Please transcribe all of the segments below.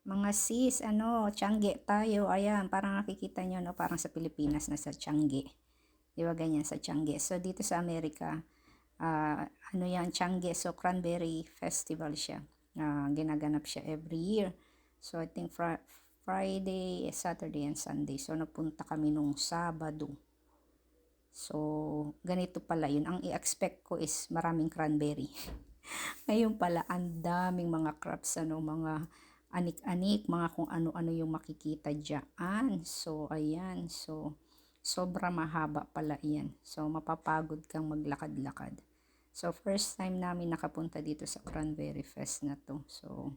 Mga sis, Tiangge tayo. Ayan, parang nakikita nyo, no? Parang sa Pilipinas na sa Tiangge. Di ba ganyan sa Tiangge? So, dito sa Amerika, ano yan, Tiangge. So, Cranberry Festival siya. Ginaganap siya every year. So, I think Friday, Saturday, and Sunday. So, napunta kami nung Sabado. So, ganito pala yun. Ang i-expect ko is maraming cranberry. Ngayon pala, ang daming mga crops, mga anik-anik, mga kung ano-ano yung makikita dyan. So, ayan. So, sobra mahaba pala yan. So, mapapagod kang maglakad-lakad. So, first time namin nakapunta dito sa Cranberry Fest na to. So,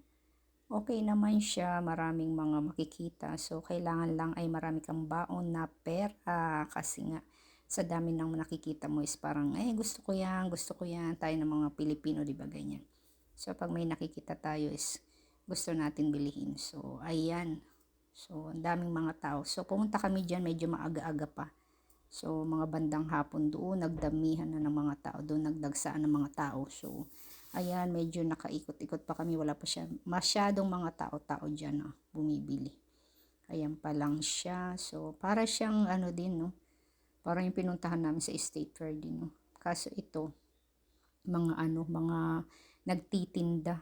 okay naman siya. Maraming mga makikita. So, kailangan lang ay marami kang baon na pera. Kasi nga, sa dami ng nakikita mo is parang, gusto ko yan, tayo ng mga Pilipino, di ba ganyan. So, pag may nakikita tayo is gusto natin bilhin. So, ayan. So, ang daming mga tao. So, pumunta kami dyan, medyo maaga-aga pa. So, mga bandang hapon doon, nagdamihan na ng mga tao. Doon, nagdagsaan ng mga tao. So, ayan, medyo nakaikot-ikot pa kami. Wala pa siya. Masyadong mga tao-tao dyan na bumibili. Ayan pa lang siya. So, para siyang din, no? Parang yung pinuntahan namin sa State Fair din, no? Kaso ito, mga nagtitinda.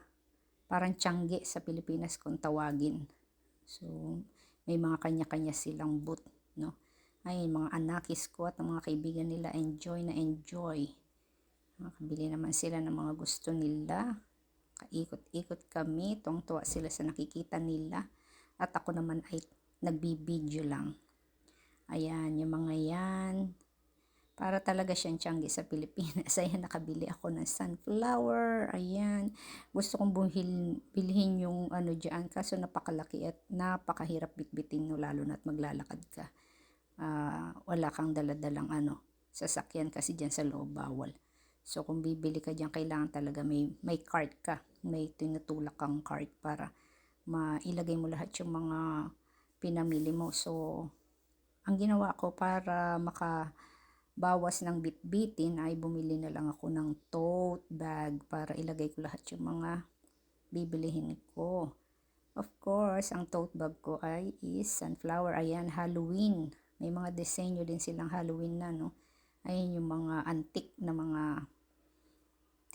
Parang Tiangge sa Pilipinas kung tawagin. So, may mga kanya-kanya silang booth, no? Ay, mga anakis ko at mga kaibigan nila, enjoy na enjoy. Makabili naman sila ng mga gusto nila. Kaikot-ikot kami, tuwang-tuwa sila sa nakikita nila. At ako naman ay nagbibideo lang. Ayan, yung mga yan. Para talaga siyang Tiangge sa Pilipinas. Ayan, nakabili ako ng sunflower. Ayan. Gusto kong bilhin yung dyan. Kaso napakalaki at napakahirap bitbitin, no, lalo na't maglalakad ka. Wala kang daladalang sasakyan kasi dyan sa loob bawal. So, kung bibili ka dyan, kailangan talaga may cart ka. May tinutulak kang cart para mailagay mo lahat yung mga pinamili mo. So, ang ginawa ko para makabawas ng bitbitin ay bumili na lang ako ng tote bag para ilagay ko lahat yung mga bibilihin ko. Of course, ang tote bag ko ay is sunflower. Ayan, Halloween. May mga disenyo din silang Halloween na, no? Ayan yung mga antique na mga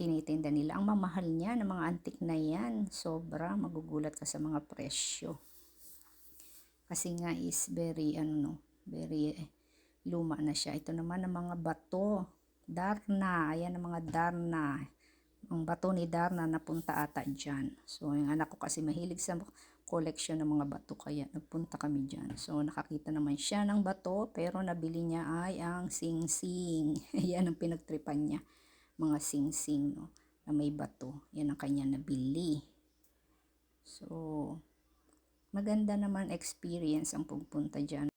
tinitinda nila. Ang mamahal niya ng mga antique na yan. Sobra, magugulat ka sa mga presyo. Kasi nga is very, very luma na siya. Ito naman ang mga bato. Darna. Ayan ang mga Darna. Ang bato ni Darna napunta ata dyan. So, yung anak ko kasi mahilig sa collection ng mga bato. Kaya nagpunta kami dyan. So, nakakita naman siya ng bato. Pero nabili niya ay ang sing-sing. Ayan ang pinagtripan niya. Mga sing-sing, no, na may bato. Yan ang kanya nabili. So, maganda naman experience ang pagpunta dyan.